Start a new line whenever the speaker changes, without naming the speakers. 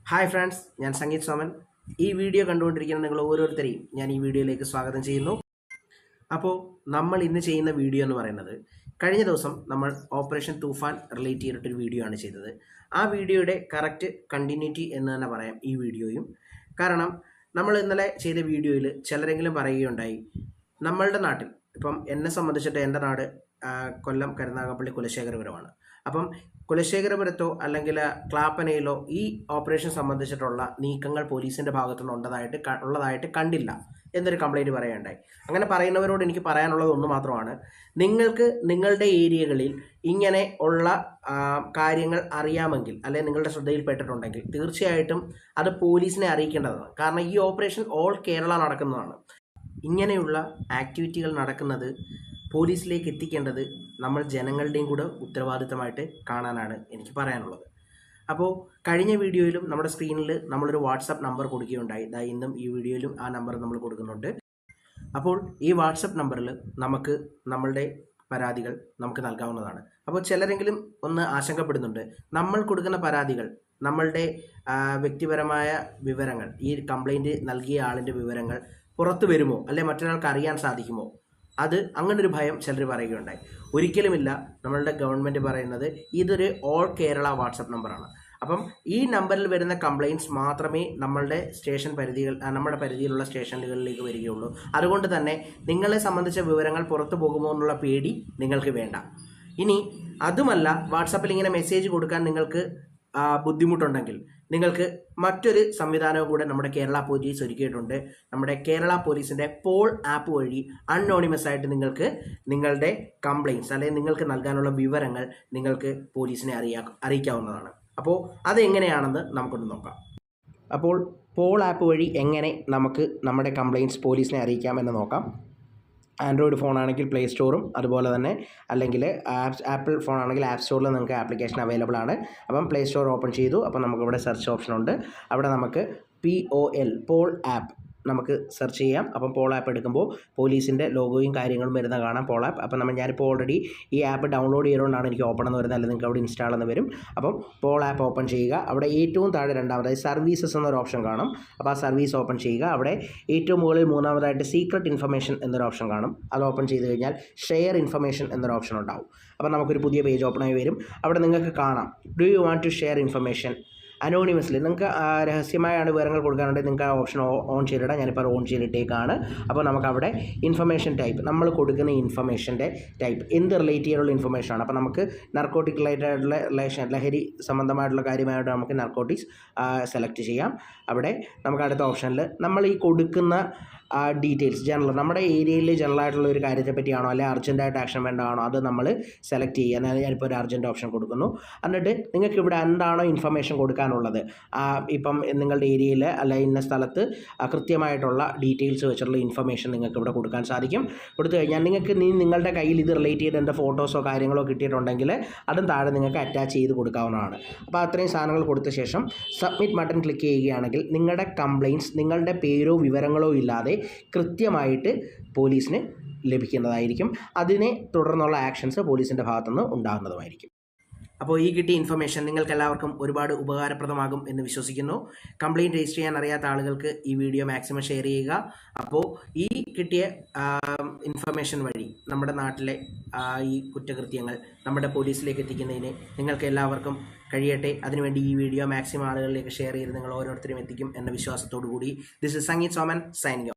Hi friends, ഞാൻ സംഗീത് സോമൻ. ഈ video കണ്ടുകൊണ്ടിരിക്കുന്ന നിങ്ങൾ ഓരോരുത്തരെയും ഞാൻ ഈ വീഡിയോയിലേക്ക് സ്വാഗതം ചെയ്യുന്നു. അപ്പോൾ നമ്മൾ ഇന്ന് ചെയ്യുന്ന വീഡിയോ എന്ന് പറയുന്നത്, കഴിഞ്ഞ ദിവസം നമ്മൾ ഓപ്പറേഷൻ തൂഫാൻ റിലേറ്റ് ചെയ്തിട്ടൊരു വീഡിയോ ആണ് ചെയ്തത്. ആ വീഡിയോയുടെ കറക്റ്റ് കണ്ടിന്യൂറ്റി എന്ന് തന്നെ പറയാം ഈ വീഡിയോയും. കാരണം നമ്മൾ ഇന്നലെ ചെയ്ത വീഡിയോയിൽ ചിലരെങ്കിലും പറയുകയുണ്ടായി, നമ്മളുടെ നാട്ടിൽ ഇപ്പം എന്നെ സംബന്ധിച്ചിട്ട് എൻ്റെ നാട് കൊല്ലം കരുനാഗപ്പള്ളി കുലശേഖരപുരമാണ്. അപ്പം കുലശേഖരപുരത്തോ അല്ലെങ്കിൽ ക്ലാപ്പനയിലോ ഈ ഓപ്പറേഷൻ സംബന്ധിച്ചിട്ടുള്ള നീക്കങ്ങൾ പോലീസിൻ്റെ ഭാഗത്തുനിന്ന് ഉള്ളതായിട്ട് കണ്ടില്ല എന്നൊരു കംപ്ലൈൻറ്റ് പറയുകയുണ്ടായി. അങ്ങനെ പറയുന്നവരോട് എനിക്ക് പറയാനുള്ളത് ഒന്ന് മാത്രമാണ്, നിങ്ങൾക്ക് നിങ്ങളുടെ ഏരിയകളിൽ ഇങ്ങനെ ഉള്ള കാര്യങ്ങൾ അറിയാമെങ്കിൽ അല്ലെങ്കിൽ നിങ്ങളുടെ ശ്രദ്ധയിൽപ്പെട്ടിട്ടുണ്ടെങ്കിൽ തീർച്ചയായിട്ടും അത് പോലീസിനെ അറിയിക്കേണ്ടതാണ്. കാരണം ഈ ഓപ്പറേഷൻ ഓൾ കേരള നടക്കുന്നതാണ്. ഇങ്ങനെയുള്ള ആക്ടിവിറ്റികൾ നടക്കുന്നത് പോലീസിലേക്ക് എത്തിക്കേണ്ടത് നമ്മൾ ജനങ്ങളുടെയും കൂടെ ഉത്തരവാദിത്തമായിട്ട് കാണാനാണ് എനിക്ക് പറയാനുള്ളത്. അപ്പോൾ കഴിഞ്ഞ വീഡിയോയിലും നമ്മുടെ സ്ക്രീനിൽ നമ്മളൊരു വാട്സപ്പ് നമ്പർ കൊടുക്കുകയുണ്ടായി. ഇന്നും ഈ വീഡിയോയിലും ആ നമ്പർ നമ്മൾ കൊടുക്കുന്നുണ്ട്. അപ്പോൾ ഈ വാട്സപ്പ് നമ്പറിൽ നമുക്ക് നമ്മളുടെ പരാതികൾ നമുക്ക് നൽകാവുന്നതാണ്. അപ്പോൾ ചിലരെങ്കിലും ഒന്ന് ആശങ്കപ്പെടുന്നുണ്ട്, നമ്മൾ കൊടുക്കുന്ന പരാതികൾ നമ്മളുടെ വ്യക്തിപരമായ വിവരങ്ങൾ, ഈ കംപ്ലൈൻറ്റ് നൽകിയ ആളിൻ്റെ വിവരങ്ങൾ പുറത്തു വരുമോ അല്ലെ മറ്റൊരാൾക്ക് അറിയാൻ സാധിക്കുമോ, അത് അങ്ങനൊരു ഭയം ചിലർ പറയുകയുണ്ടായി. ഒരിക്കലുമില്ല. നമ്മളുടെ ഗവൺമെൻറ് പറയുന്നത് ഇതൊരു ഓൾ കേരള വാട്സപ്പ് നമ്പറാണ്. അപ്പം ഈ നമ്പറിൽ വരുന്ന കംപ്ലയിൻറ്റ്സ് മാത്രമേ നമ്മുടെ നമ്മുടെ പരിധിയിലുള്ള സ്റ്റേഷനുകളിലേക്ക് വരികയുള്ളൂ. അതുകൊണ്ട് തന്നെ നിങ്ങളെ സംബന്ധിച്ച വിവരങ്ങൾ പുറത്തു പോകുമോ എന്നുള്ള പേടി നിങ്ങൾക്ക് വേണ്ട. ഇനി അതുമല്ല, വാട്സാപ്പിൽ ഇങ്ങനെ മെസ്സേജ് കൊടുക്കാൻ നിങ്ങൾക്ക് ബുദ്ധിമുട്ടുണ്ടെങ്കിൽ നിങ്ങൾക്ക് മറ്റൊരു സംവിധാനവും കൂടെ നമ്മുടെ കേരള പോലീസ് ഒരുക്കിയിട്ടുണ്ട്. നമ്മുടെ കേരള പോലീസിൻ്റെ പോൾ ആപ്പ് വഴി അൺനോണിമസ് ആയിട്ട് നിങ്ങൾക്ക് നിങ്ങളുടെ കംപ്ലയിൻറ്റ്സ് അല്ലെങ്കിൽ നിങ്ങൾക്ക് നൽകാനുള്ള വിവരങ്ങൾ നിങ്ങൾക്ക് പോലീസിനെ അറിയിക്കാവുന്നതാണ്. അപ്പോൾ അതെങ്ങനെയാണെന്ന് നമുക്കൊന്ന് നോക്കാം. അപ്പോൾ പോൾ ആപ്പ് വഴി എങ്ങനെ നമുക്ക് നമ്മുടെ കംപ്ലയിൻറ്റ്സ് പോലീസിനെ അറിയിക്കാമെന്ന് നോക്കാം. ആൻഡ്രോയിഡ് ഫോൺ ആണെങ്കിൽ പ്ലേ സ്റ്റോറും അതുപോലെ തന്നെ അല്ലെങ്കിൽ ആപ്പിൾ ഫോൺ ആണെങ്കിൽ ആപ്പ് സ്റ്റോറിൽ നിങ്ങൾക്ക് ആപ്ലിക്കേഷൻ അവൈലബിൾ ആണ്. അപ്പം പ്ലേ സ്റ്റോർ ഓപ്പൺ ചെയ്തു. അപ്പം നമുക്കിവിടെ സെർച്ച് ഓപ്ഷൻ ഉണ്ട്. അവിടെ നമുക്ക് POL പോൾ ആപ്പ് നമുക്ക് സെർച്ച് ചെയ്യാം. അപ്പം പോൾ ആപ്പ് എടുക്കുമ്പോൾ പോലീസിൻ്റെ ലോഗോയും കാര്യങ്ങളും വരുന്ന കാണാം, പോൾ ആപ്പ്. അപ്പം ഞാനിപ്പോൾ ഓൾറെഡി ഈ ആപ്പ് ഡൗൺലോഡ് ചെയ്തുകൊണ്ടാണ് എനിക്ക് ഓപ്പൺ എന്ന് വരുന്നത്, അല്ലെങ്കിൽ നിങ്ങൾക്ക് അവിടെ ഇൻസ്റ്റാൾ എന്ന് വരും. അപ്പം പോൾ ആപ്പ് ഓപ്പൺ ചെയ്യുക. അവിടെ ഏറ്റവും താഴെ രണ്ടാമതായി സർവീസസ് എന്നൊരു ഓപ്ഷൻ കാണും. അപ്പോൾ ആ സർവീസ് ഓപ്പൺ ചെയ്യുക. അവിടെ ഏറ്റവും മുകളിൽ മൂന്നാമതായിട്ട് സീക്രട്ട് ഇൻഫർമേഷൻ എന്നൊരു ഓപ്ഷൻ കാണും. അത് ഓപ്പൺ ചെയ്ത് കഴിഞ്ഞാൽ ഷെയർ ഇൻഫർമേഷൻ എന്നൊരു ഓപ്ഷൻ ഉണ്ടാവും. അപ്പോൾ നമുക്കൊരു പുതിയ പേജ് ഓപ്പൺ ആയി വരും. അവിടെ നിങ്ങൾക്ക് കാണാം, do you want to share information anonymously. നിങ്ങൾക്ക് രഹസ്യമായാണ് വിവരങ്ങൾ കൊടുക്കാനുണ്ടെങ്കിൽ നിങ്ങൾക്ക് ആ ഓപ്ഷൻ ഓൺ ചെയ്തിടാം. ഞാനിപ്പോൾ ഓൺ ചെയ്തിട്ടേക്കാണ്. അപ്പോൾ നമുക്കവിടെ ഇൻഫർമേഷൻ ടൈപ്പ്, നമ്മൾ കൊടുക്കുന്ന ഇൻഫർമേഷൻ്റെ ടൈപ്പ് എന്ത് റിലേറ്റ് ചെയ്യാനുള്ള ഇൻഫർമേഷനാണ്. അപ്പോൾ നമുക്ക് നർക്കോട്ടിക് റിലേറ്റഡായിട്ടുള്ള ലഹരി സംബന്ധമായിട്ടുള്ള കാര്യമായിട്ട് നമുക്ക് നർക്കോട്ടിക്സ് സെലക്ട് ചെയ്യാം. അവിടെ നമുക്ക് അടുത്ത ഓപ്ഷനിൽ നമ്മൾ ഈ കൊടുക്കുന്ന ഡീറ്റെയിൽസ് ജനറൽ, നമ്മുടെ ഏരിയയിൽ ജനറലായിട്ടുള്ള ഒരു കാര്യത്തെ പറ്റിയാണോ അല്ലെങ്കിൽ അർജൻറ്റായിട്ട് ആക്ഷൻ വേണ്ടതാണോ അത് നമ്മൾ സെലക്ട് ചെയ്യുക. ഞാനിപ്പോൾ ഒരു അർജൻറ്റ് ഓപ്ഷൻ കൊടുക്കുന്നു. എന്നിട്ട് നിങ്ങൾക്ക് ഇവിടെ എന്താണോ ഇൻഫർമേഷൻ കൊടുക്കാനുള്ളത്, ഇപ്പം നിങ്ങളുടെ ഏരിയയിൽ അല്ല ഇന്ന സ്ഥലത്ത് കൃത്യമായിട്ടുള്ള ഡീറ്റെയിൽസ് വെച്ചിട്ടുള്ള ഇൻഫർമേഷൻ നിങ്ങൾക്ക് ഇവിടെ കൊടുക്കാൻ സാധിക്കും. കൊടുത്തു കഴിഞ്ഞാൽ നിങ്ങൾക്ക് നിങ്ങളുടെ കയ്യിൽ ഇത് റിലേറ്റ് ചെയ്ത് എൻ്റെ ഫോട്ടോസോ കാര്യങ്ങളോ കിട്ടിയിട്ടുണ്ടെങ്കിൽ അതും താഴെ നിങ്ങൾക്ക് അറ്റാച്ച് ചെയ്ത് കൊടുക്കാവുന്നതാണ്. അപ്പോൾ അത്രയും സാധനങ്ങൾ കൊടുത്ത ശേഷം സബ്മിറ്റ് ബട്ടൺ ക്ലിക്ക് ചെയ്യുകയാണെങ്കിൽ നിങ്ങളുടെ കംപ്ലയിൻറ്റ്സ് നിങ്ങളുടെ പേരോ വിവരങ്ങളോ ഇല്ലാതെ കൃത്യമായിട്ട് പോലീസിന് ലഭിക്കുന്നതായിരിക്കും. അതിനെ തുടർന്നുള്ള ആക്ഷൻസ് പോലീസിൻ്റെ ഭാഗത്തുനിന്ന് ഉണ്ടാകുന്നതുമായിരിക്കും. അപ്പോൾ ഈ കിട്ടിയ ഇൻഫർമേഷൻ നിങ്ങൾക്ക് എല്ലാവർക്കും ഒരുപാട് ഉപകാരപ്രദമാകും എന്ന് വിശ്വസിക്കുന്നു. കംപ്ലയിൻറ്റ് രജിസ്റ്റർ ചെയ്യാൻ അറിയാത്ത ആളുകൾക്ക് ഈ വീഡിയോ മാക്സിമം ഷെയർ ചെയ്യുക. അപ്പോൾ ഈ കിട്ടിയ ഇൻഫർമേഷൻ വഴി നമ്മുടെ നാട്ടിലെ ഈ കുറ്റകൃത്യങ്ങൾ നമ്മുടെ പോലീസിലേക്ക് എത്തിക്കുന്നതിന് നിങ്ങൾക്ക് എല്ലാവർക്കും കഴിയട്ടെ. അതിനുവേണ്ടി ഈ വീഡിയോ മാക്സിമം ആളുകളിലേക്ക് ഷെയർ ചെയ്ത് നിങ്ങൾ ഓരോരുത്തരും എത്തിക്കും എന്ന വിശ്വാസത്തോടു കൂടി this is Sangeeth Soman signing of.